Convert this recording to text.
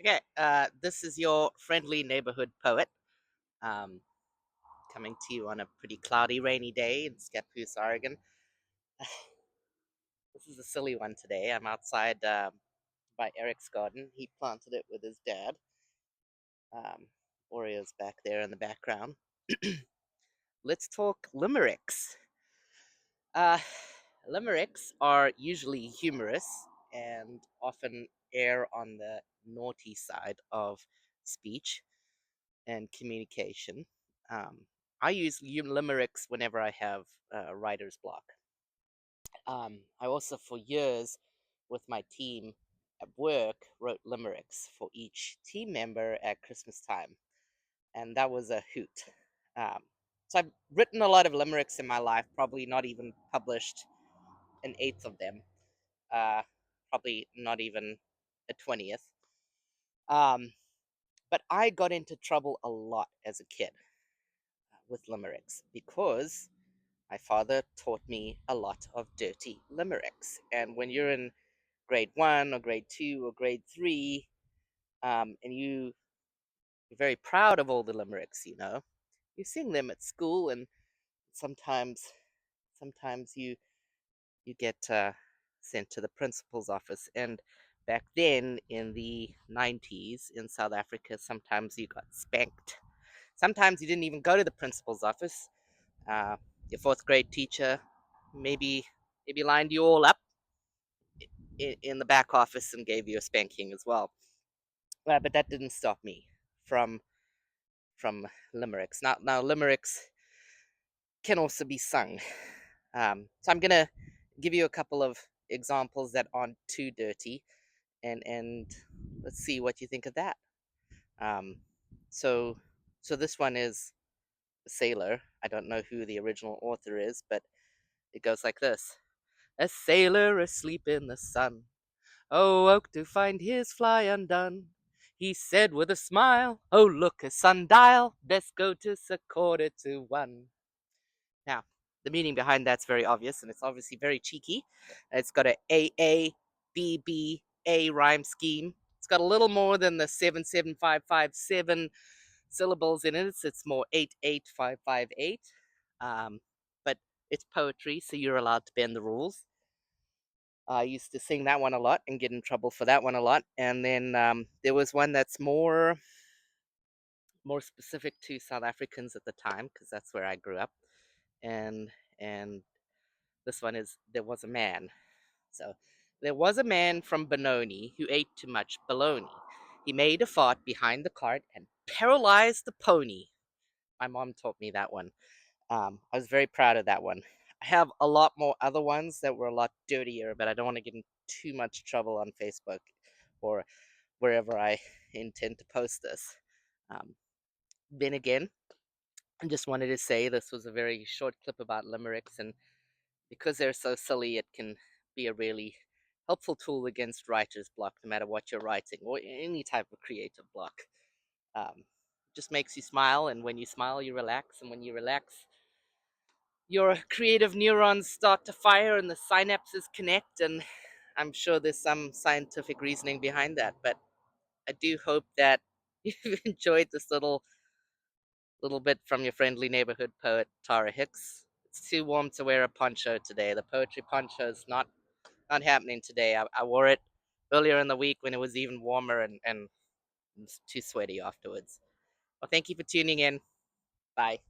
Okay, this is your friendly neighborhood poet, um, coming to you on a pretty cloudy, rainy day in Scappoose, Oregon. This is a silly one today. I'm outside by Eric's garden. He planted it with his dad. Um, Oreo's back there in the background. Let's talk limericks. Uh, Limericks are usually humorous and often err on the naughty side of speech and communication. Um, I use limericks whenever I have writer's block. I also, for years, with my team at work, wrote limericks for each team member at Christmas time, and that was a hoot. Um, so I've written a lot of limericks in my life, probably not even published an eighth of them, uh, probably not even a 20th. Um, but I got into trouble a lot as a kid with limericks because my father taught me a lot of dirty limericks. And when you're in grade one or grade two or grade three, and you're very proud of all the limericks, you sing them at school, and sometimes, sometimes you get sent to the principal's office. And back then in the 90s in South Africa, sometimes you got spanked. Sometimes you didn't even go to the principal's office. Uh, your fourth grade teacher maybe maybe lined you all up in the back office and gave you a spanking as well. But that didn't stop me from from limericks. Now limericks can also be sung. So I'm gonna give you a couple of examples that aren't too dirty, and let's see what you think of that. Um, so so this one is a sailor. I don't know who the original author is, but it goes like this: A sailor asleep in the sun awoke to find his fly undone. He said with a smile, "Oh, look, a sundial, best go to a quarter to one." Now, the meaning behind that's very obvious, and it's obviously very cheeky. It's got a B B A rhyme scheme. It's got a little more than the 77557 syllables in it. It's more 88558. But it's poetry, so you're allowed to bend the rules. I used to sing that one a lot and get in trouble for that one a lot. And then there was one that's more specific to South Africans at the time because that's where I grew up. And and this one is there was a man. So there was a man from Benoni who ate too much bologna. He made a fart behind the cart and paralyzed the pony. My mom taught me that one. I was very proud of that one. I have a lot more other ones that were a lot dirtier, but I don't want to get in too much trouble on Facebook or wherever I intend to post this. Um, then again, I just wanted to say this was a very short clip about limericks, and because they're so silly, it can be a really helpful tool against writer's block, no matter what you're writing or any type of creative block. It just makes you smile, and when you smile, you relax, and when you relax, your creative neurons start to fire and the synapses connect. And I'm sure there's some scientific reasoning behind that, but I do hope that you've enjoyed this little bit from your friendly neighborhood poet Tara Hicks. It's too warm to wear a poncho today. The poetry poncho is not happening today. I wore it earlier in the week when it was even warmer, and it was too sweaty afterwards. Well, thank you for tuning in. Bye.